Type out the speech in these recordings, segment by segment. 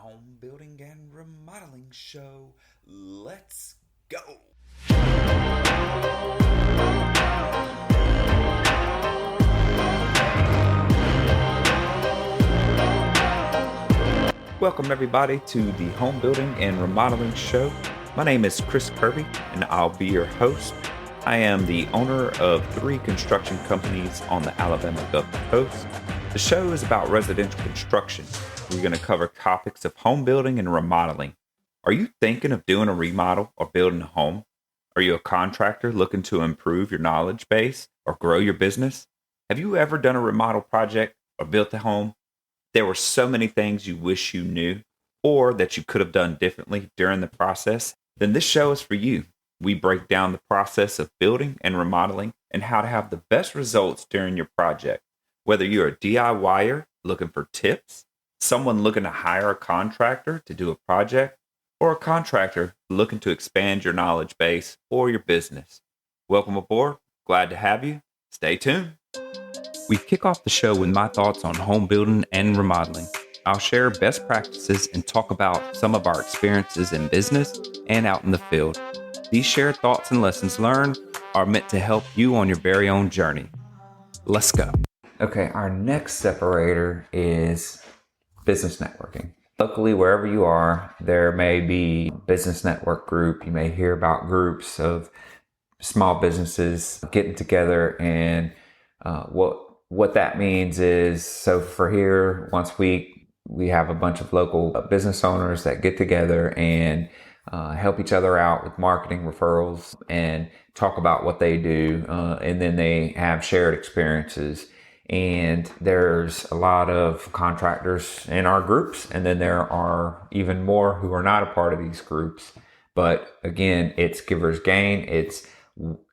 home building and remodeling show. Let's go. Welcome everybody to the home building and remodeling show. My name is Chris Kirby and I'll be your host. I am the owner of 3 construction companies on the Alabama Gulf Coast. The show is about residential construction. We're going to cover topics of home building and remodeling. Are you thinking of doing a remodel or building a home? Are you a contractor looking to improve your knowledge base or grow your business? Have you ever done a remodel project or built a home? There were so many things you wish you knew or that you could have done differently during the process. Then this show is for you. We break down the process of building and remodeling and how to have the best results during your project. Whether you're a DIYer looking for tips, someone looking to hire a contractor to do a project, or a contractor looking to expand your knowledge base or your business. Welcome aboard. Glad to have you. Stay tuned. We kick off the show with my thoughts on home building and remodeling. I'll share best practices and talk about some of our experiences in business and out in the field. These shared thoughts and lessons learned are meant to help you on your very own journey. Let's go. Okay, our next separator is business networking. Luckily, wherever you are, there may be a business network group. You may hear about groups of small businesses getting together, and what that means is, so for here, once a week, we have a bunch of local business owners that get together and help each other out with marketing referrals and talk about what they do. And then they have shared experiences. And there's a lot of contractors in our groups. And then there are even more who are not a part of these groups. But again, it's givers gain. It's,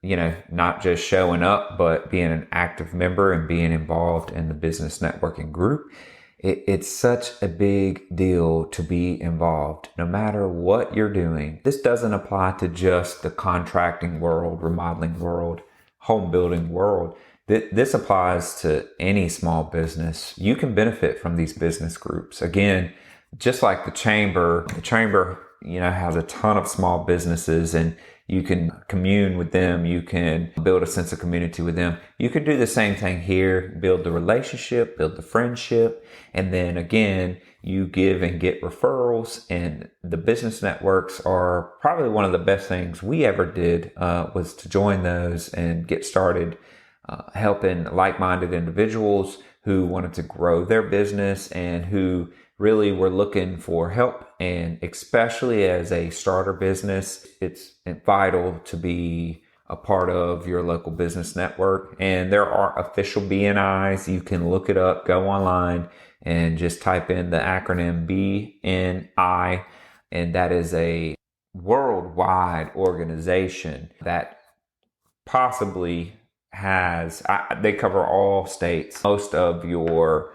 not just showing up, but being an active member and being involved in the business networking group. It's such a big deal to be involved, no matter what you're doing. This doesn't apply to just the contracting world, remodeling world, home building world. This applies to any small business. You can benefit from these business groups. Again, just like the chamber, has a ton of small businesses, and you can commune with them. You can build a sense of community with them. You can do the same thing here, build the relationship, build the friendship. And then again, you give and get referrals, and the business networks are probably one of the best things we ever did, was to join those and get started helping like-minded individuals who wanted to grow their business and who really were looking for help. And especially as a starter business, it's vital to be a part of your local business network. And there are official BNIs. You can look it up, go online, and just type in the acronym BNI. And that is a worldwide organization that possibly they cover all states. Most of your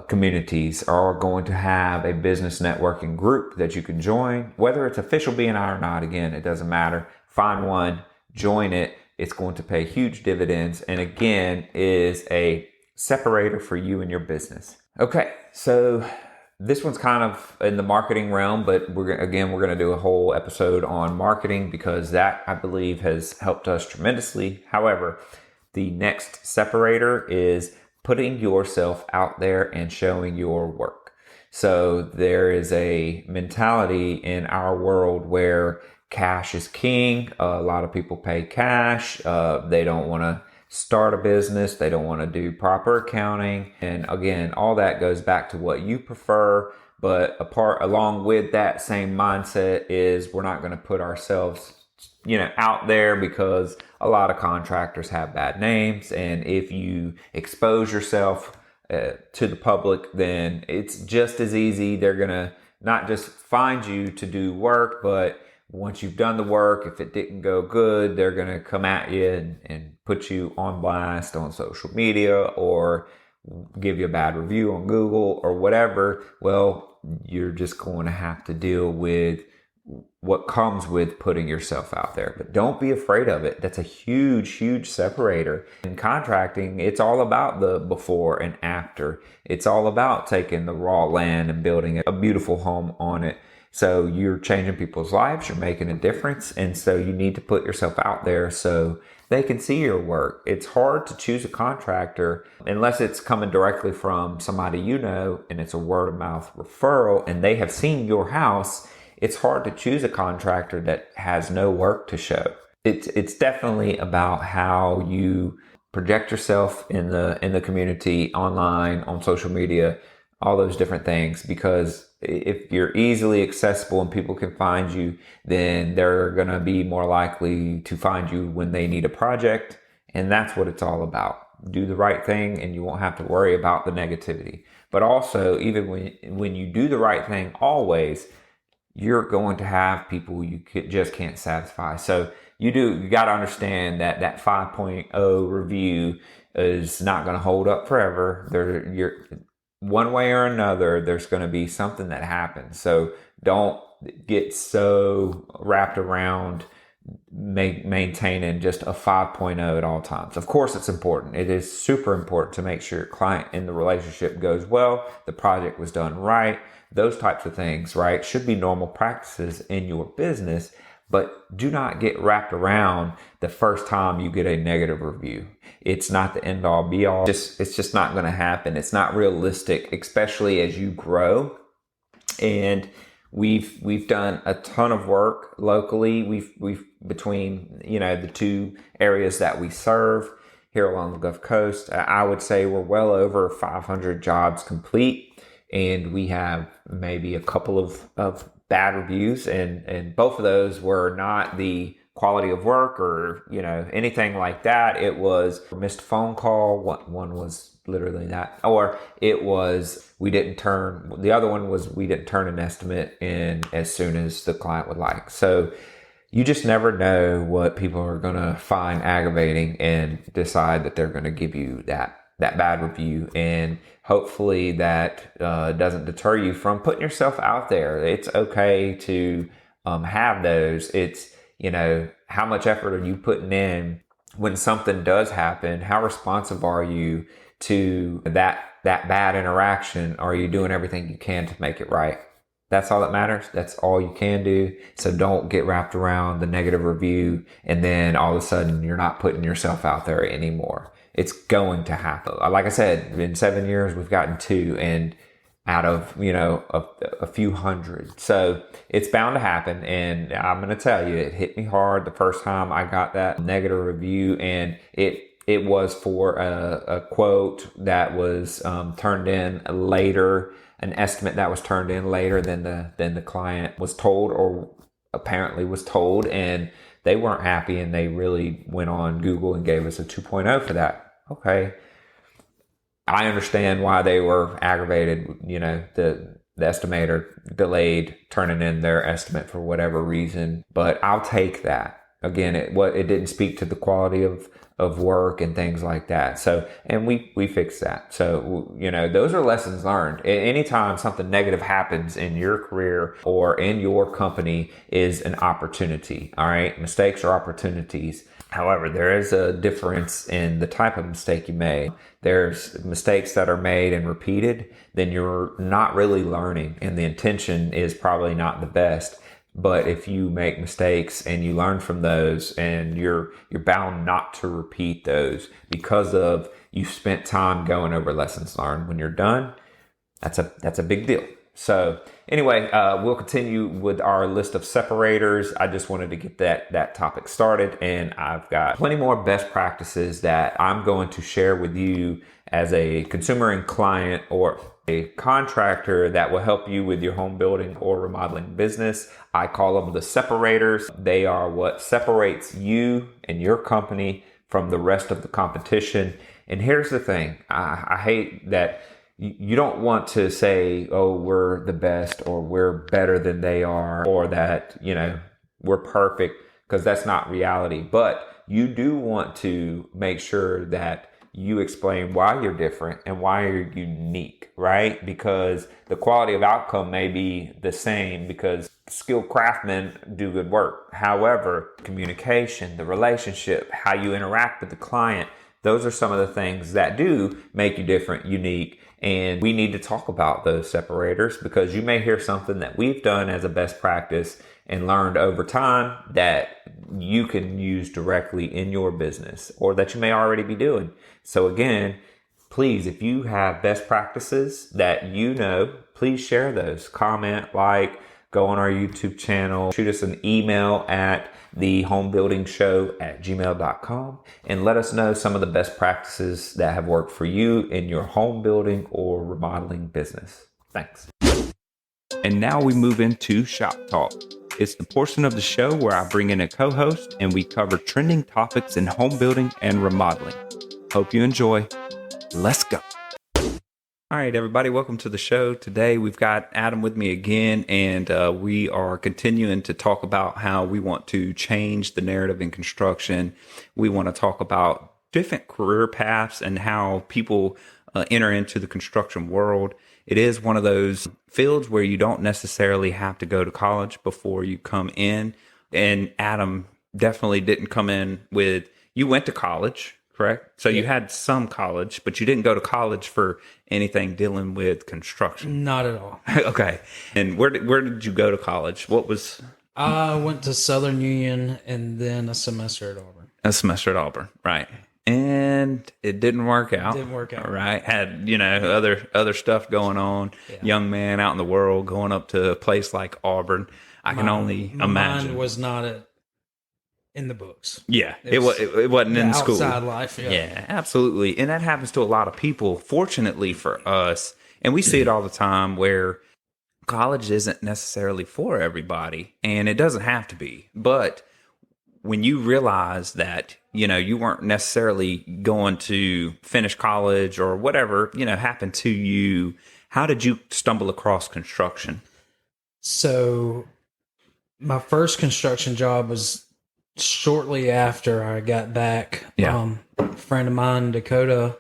communities are going to have a business networking group that you can join, whether it's official BNI or not. Again, it doesn't matter. Find one, join it. It's going to pay huge dividends, and again, is a separator for you and your business. Okay, so this one's kind of in the marketing realm, but we're going to do a whole episode on marketing because that, I believe, has helped us tremendously. However, the next separator is putting yourself out there and showing your work. So there is a mentality in our world where cash is king. A lot of people pay cash. They don't want to start a business. They don't want to do proper accounting. And again, all that goes back to what you prefer. But along with that same mindset is we're not going to put ourselves, out there, because a lot of contractors have bad names. And if you expose yourself to the public, then it's just as easy. They're going to not just find you to do work, but once you've done the work, if it didn't go good, they're going to come at you and put you on blast on social media or give you a bad review on Google or whatever. Well, you're just going to have to deal with what comes with putting yourself out there. But don't be afraid of it. That's a huge separator. In contracting, it's all about the before and after. It's all about taking the raw land and building a beautiful home on it. So you're changing people's lives, you're making a difference. And so you need to put yourself out there so they can see your work. It's hard to choose a contractor unless it's coming directly from somebody you know and it's a word of mouth referral and they have seen your house. It's hard to choose a contractor that has no work to show. It's definitely about how you project yourself in the community, online, on social media, all those different things. Because if you're easily accessible and people can find you, then they're going to be more likely to find you when they need a project. And that's what it's all about. Do the right thing and you won't have to worry about the negativity. But also, even when you do the right thing, always, you're going to have people you just can't satisfy. So you got to understand that 5.0 review is not going to hold up forever. You're one way or another, there's going to be something that happens. So don't get so wrapped around maintaining just a 5.0 at all times. Of course, it's important. It is super important to make sure your client in the relationship goes well, the project was done right. Those types of things, right, should be normal practices in your business, but do not get wrapped around the first time you get a negative review. It's not the end all be all. It's just not going to happen. It's not realistic, especially as you grow. And we've done a ton of work locally. We've between, the two areas that we serve here along the Gulf Coast, I would say we're well over 500 jobs complete. And we have maybe a couple of bad reviews, and both of those were not the quality of work or anything like that. It was a missed phone call. One was literally that, or it was the other one was we didn't turn an estimate in as soon as the client would like. So you just never know what people are going to find aggravating and decide that they're going to give you that bad review. And hopefully that doesn't deter you from putting yourself out there. It's okay to have those. It's, how much effort are you putting in when something does happen? How responsive are you to that bad interaction? Are you doing everything you can to make it right? That's all that matters. That's all you can do. So don't get wrapped around the negative review and then all of a sudden you're not putting yourself out there anymore. It's going to happen. Like I said, in 7 years, we've gotten 2 and out of, a few hundred. So it's bound to happen. And I'm going to tell you, it hit me hard the first time I got that negative review. And it was for a quote that was turned in later, an estimate that was turned in later than the client was told or apparently was told. And they weren't happy and they really went on Google and gave us a 2.0 for that. Okay. I understand why they were aggravated. The estimator delayed turning in their estimate for whatever reason, but I'll take that. Again, it didn't speak to the quality of work and things like that. So, and we fixed that. So, those are lessons learned. Anytime something negative happens in your career or in your company is an opportunity. All right. Mistakes are opportunities. However, there is a difference in the type of mistake you made. There's mistakes that are made and repeated, then you're not really learning and the intention is probably not the best. But if you make mistakes and you learn from those and you're bound not to repeat those because of you spent time going over lessons learned. When you're done, that's a big deal. So anyway, we'll continue with our list of separators. I just wanted to get that topic started, and I've got plenty more best practices that I'm going to share with you as a consumer and client or a contractor that will help you with your home building or remodeling business. I call them the separators. They are what separates you and your company from the rest of the competition. And here's the thing. I hate that you don't want to say, oh, we're the best or we're better than they are or that, we're perfect, because that's not reality. But you do want to make sure that you explain why you're different and why you're unique, right? Because the quality of outcome may be the same because skilled craftsmen do good work. However, communication, the relationship, how you interact with the client, those are some of the things that do make you different, unique. And we need to talk about those separators because you may hear something that we've done as a best practice and learned over time that you can use directly in your business or that you may already be doing. So again, please, if you have best practices that you know, please share those. Comment, like, go on our YouTube channel, shoot us an email at thehomebuildingshow@gmail.com and let us know some of the best practices that have worked for you in your home building or remodeling business. Thanks. And now we move into Shop Talk. It's the portion of the show where I bring in a co-host and we cover trending topics in home building and remodeling. Hope you enjoy. Let's go. All right, everybody, welcome to the show. Today we've got Adam with me again, and we are continuing to talk about how we want to change the narrative in construction. We want to talk about different career paths and how people enter into the construction world. It is one of those fields where you don't necessarily have to go to college before you come in. And Adam definitely didn't come in with, you went to college, correct? So you had some college, but you didn't go to college for anything dealing with construction. Not at all. Okay. And where did you go to college? What was? I went to Southern Union and then a semester at Auburn. A semester at Auburn, right. And it didn't work out. Didn't work out. Right. Had, other stuff going on. Yeah. Young man out in the world going up to a place like Auburn. I can only imagine. Mine was not in the books. Yeah. It wasn't in school. Outside life. Yeah, absolutely. And that happens to a lot of people. Fortunately for us, and we see it all the time where college isn't necessarily for everybody, and it doesn't have to be. But when you realize that, you weren't necessarily going to finish college or whatever, happened to you, how did you stumble across construction? So my first construction job was shortly after I got back. Yeah. A friend of mine, Dakota,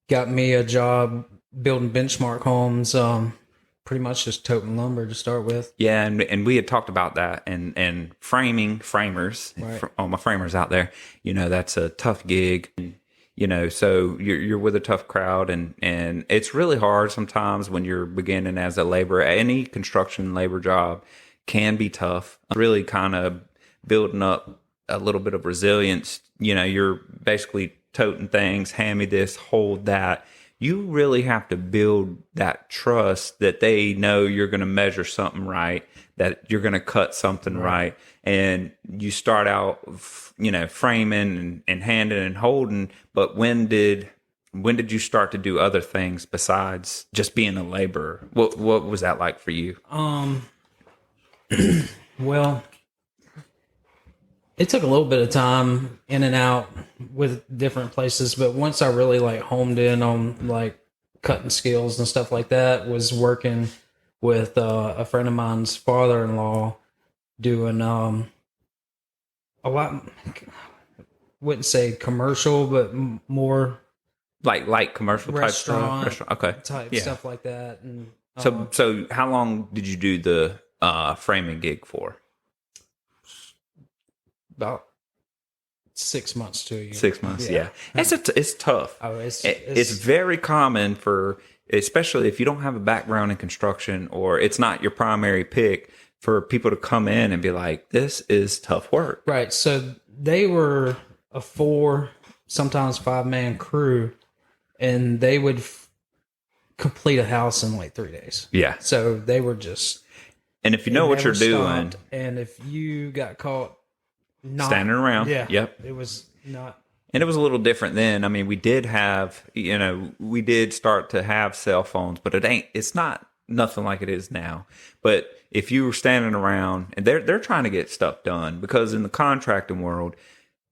got me a job building benchmark homes, pretty much just toting lumber to start with. Yeah, and we had talked about that and framers, right. All my framers out there, that's a tough gig. So you're with a tough crowd and it's really hard sometimes when you're beginning as a laborer. Any construction labor job can be tough. Really kind of building up a little bit of resilience. You're basically toting things, hand me this, hold that. You really have to build that trust that they know you're going to measure something right, that you're going to cut something right. And you start out, framing and handing and holding. But when did you start to do other things besides just being a laborer? What was that like for you? Well, it took a little bit of time in and out with different places, but once I really homed in on cutting skills and stuff like that, was working with a friend of mine's father-in-law doing a lot, wouldn't say commercial, but more like commercial restaurant type stuff. Okay. Type stuff like that. And so how long did you do the framing gig for? About 6 months to a year. 6 months, yeah. It's tough. Oh, it's very common especially if you don't have a background in construction or it's not your primary pick, for people to come in and be like, this is tough work. Right. So they were a 4, sometimes 5-man crew, and they would complete a house in 3 days. Yeah. So they were just... And if you know what you're doing... And if you got caught standing around. Yeah. Yep. It was not. And it was a little different then. I mean, we did start to have cell phones, but it's not nothing like it is now. But if you were standing around, and they're trying to get stuff done, because in the contracting world,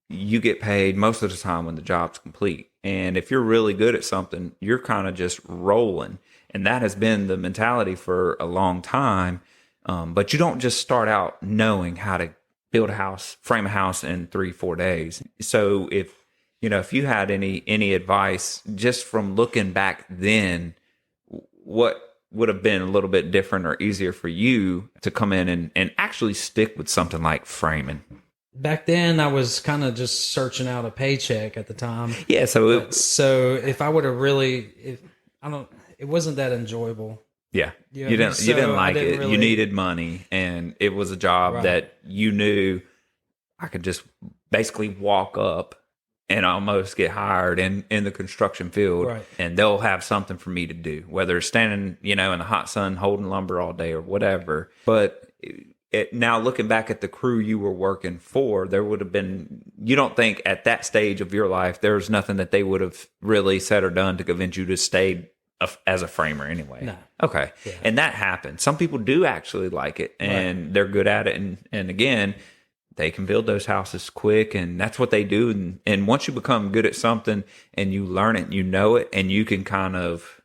you get paid most of the time when the job's complete. And if you're really good at something, you're kind of just rolling. And that has been the mentality for a long time. But you don't just start out knowing how to build a house, frame a house in 3-4 days. So if if you had any advice just from looking back then, what would have been a little bit different or easier for you to come in and actually stick with something like framing? Back then, I was kind of just searching out a paycheck at the time. Yeah, So if I would have it wasn't that enjoyable. Yeah. You You know, didn't you didn't so I like didn't it. You really- needed money, and it was a job Right. that you knew I could just basically walk up and almost get hired in the construction field, Right. and they'll have something for me to do, whether it's standing, in the hot sun holding lumber all day or whatever. But now looking back at the crew you were working for, there would have been, you don't think at that stage of your life, there's nothing that they would have really said or done to convince you to stay as a framer anyway. No. Okay. Yeah. And that happens. Some people do actually like it, and they're good at it. And again, they can build those houses quick, and that's what they do. And once you become good at something and you learn it, you know it, and you can kind of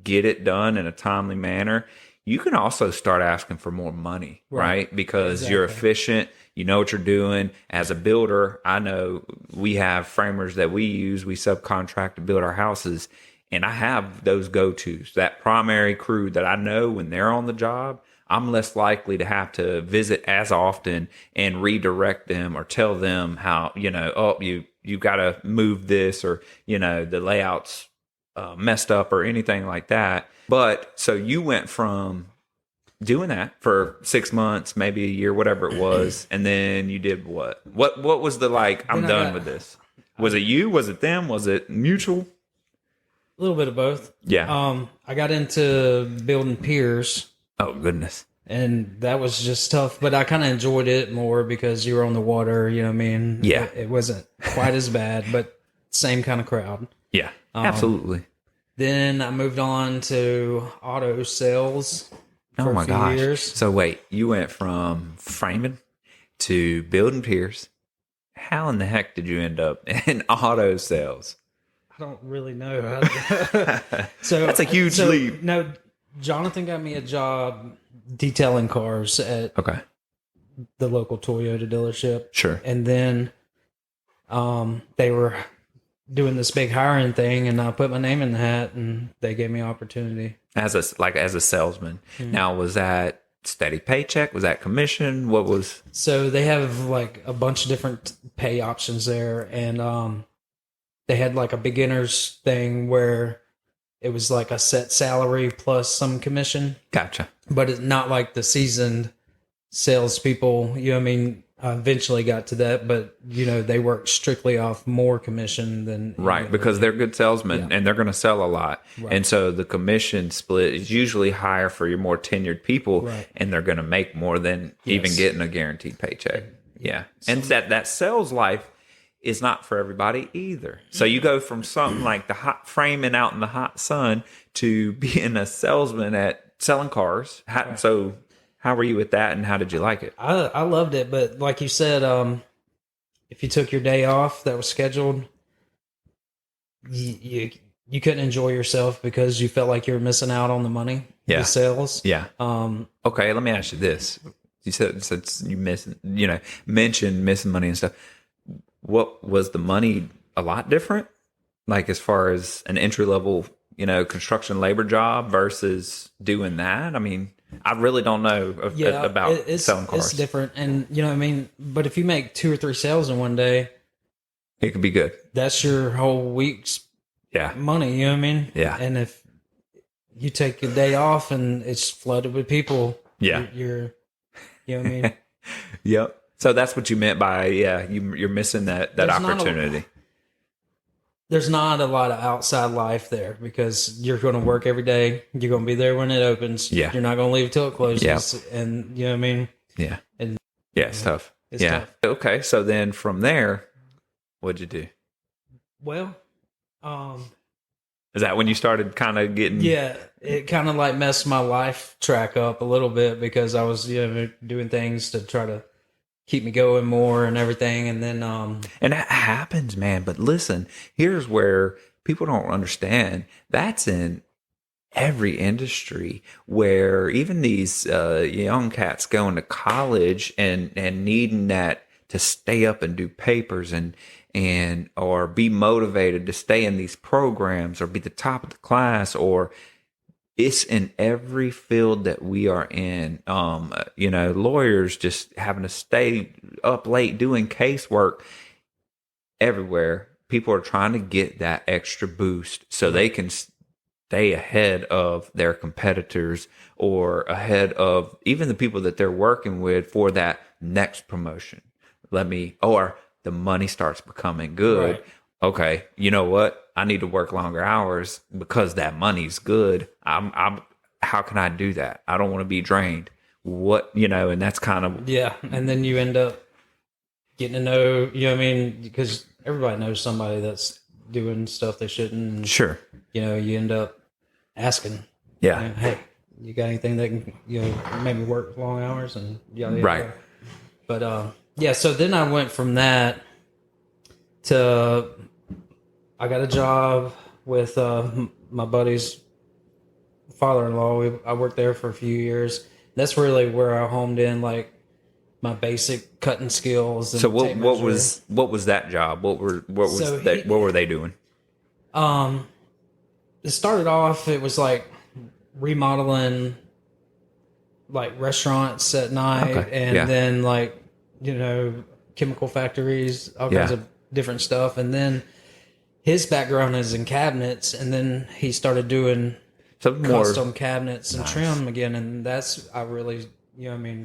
get it done in a timely manner, you can also start asking for more money, right? Because you're efficient, you know what you're doing. As a builder, I know we have framers that we use, we subcontract to build our houses, and I have those go-tos, that primary crew that I know when they're on the job, I'm less likely to have to visit as often and redirect them or tell them how, you got to move this, or, the layout's messed up or anything like that. But so you went from doing that for 6 months, maybe a year, whatever it was. And then you did what? What was the I'm done with this? Was it you? Was it them? Was it mutual? A little bit of both. Yeah. I got into building piers. Oh, goodness. And that was just tough, but I kind of enjoyed it more because you were on the water, you know what I mean? Yeah. It wasn't quite as bad, but same kind of crowd. Yeah, absolutely. Then I moved on to auto sales for a few years. So wait, you went from framing to building piers. How in the heck did you end up in auto sales? I don't really know. So That's a huge leap. No, Jonathan got me a job detailing cars at Okay. the local Toyota dealership. Sure. And then they were doing this big hiring thing, and I put my name in the hat, and they gave me opportunity. As a salesman. Mm-hmm. Now, was that steady paycheck? Was that commission? What was? So they have like a bunch of different pay options there, and they had like a beginner's thing where it was like a set salary plus some commission. Gotcha. But it's not like the seasoned salespeople. You know what I mean? I eventually got to that, but they work strictly off more commission than right, because they're good salesmen and they're going to sell a lot, right. And so the commission split is usually higher for your more tenured people, right. And they're going to make more than even getting a guaranteed paycheck. Yeah, and that sales life is not for everybody either. So you go from something like the hot framing out in the hot sun to being a salesman at selling cars. So how were you with that, and how did you like it? I loved it, but like you said, if you took your day off that was scheduled, you couldn't enjoy yourself because you felt like you were missing out on the money, the sales. Yeah. Okay, let me ask you this: you said you mentioned missing money and stuff. What was the money a lot different? Like as far as an entry level, construction labor job versus doing that? I mean, I really don't know about selling cars. It's different. And, but if you make 2 or 3 sales in one day, it could be good. That's your whole week's money, you know what I mean? Yeah. And if you take a day off and it's flooded with people, you're you know what I mean? Yep. So that's what you meant by, you're missing that opportunity. There's not a lot of outside life there because you're going to work every day. You're going to be there when it opens. Yeah. You're not going to leave till it closes. Yeah. And you know what I mean? Yeah. And it's tough. It's tough. Okay. So then from there, what'd you do? Well, is that when you started kind of getting? Yeah. It kind of like messed my life track up a little bit because I was, doing things to try to keep me going more and everything. And then, and that happens, man. But listen, here's where people don't understand. That's in every industry where even these young cats going to college and needing that to stay up and do papers and or be motivated to stay in these programs or be the top of the class, or it's in every field that we are in. Lawyers just having to stay up late doing casework. Everywhere people are trying to get that extra boost so they can stay ahead of their competitors or ahead of even the people that they're working with for that next promotion. Or the money starts becoming good. Right. Okay, you know what? I need to work longer hours because that money's good. How can I do that? I don't want to be drained. And that's kind of, Yeah. And then you end up getting to know, because everybody knows somebody that's doing stuff they shouldn't. And, sure. you end up asking, Yeah. hey, you got anything that can, make me work long hours and yada, yada. Right. But, so then I went from that to, I got a job with my buddy's father-in-law. I worked there for a few years. That's really where I homed in, like, my basic cutting skills. And So what was that job? What were they doing? It started off, it was like remodeling like restaurants at night, Okay. and then like chemical factories, all kinds of different stuff. And then his background is in cabinets, and then he started doing custom cabinets and trim again, and that's I really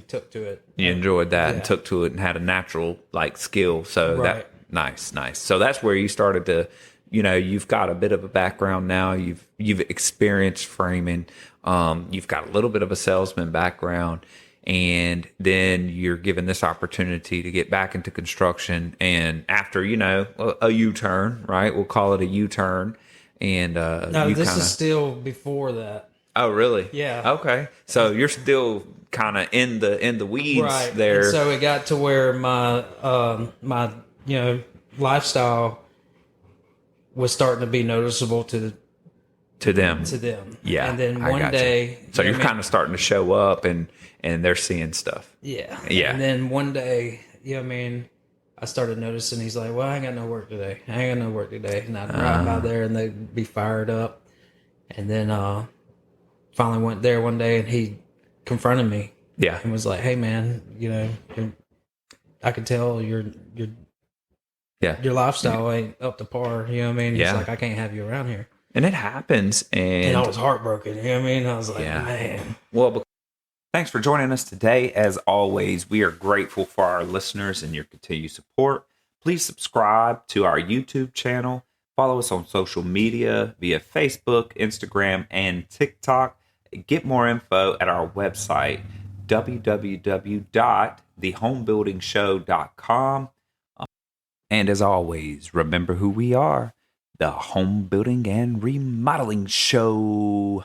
took to it. You enjoyed that and took to it and had a natural like skill. So Right. Nice. So that's where you started to, you've got a bit of a background now. You've experienced framing. You've got a little bit of a salesman background, and then you're given this opportunity to get back into construction. And after, a U-turn, right? We'll call it a U-turn. And No, this is still before that. Oh, really? Yeah. Okay. So you're still kind of in the weeds Right. there. And so it got to where my lifestyle was starting to be noticeable to them. Yeah. And then I one gotcha. day, So you're kind of starting to show up and they're seeing stuff. Yeah. Yeah. And then one day, I started noticing he's like, well, I ain't got no work today. And I'd ride by there and they'd be fired up. And then finally went there one day and he confronted me. Yeah. And was like, hey, man, I could tell your lifestyle ain't up to par. You know what I mean? Yeah. He's like, I can't have you around here. And it happens. And I was heartbroken. You know what I mean? I was like, man. Well, thanks for joining us today. As always, we are grateful for our listeners and your continued support. Please subscribe to our YouTube channel. Follow us on social media via Facebook, Instagram, and TikTok. Get more info at our website, www.thehomebuildingshow.com. And as always, remember who we are, the Home Building and Remodeling Show.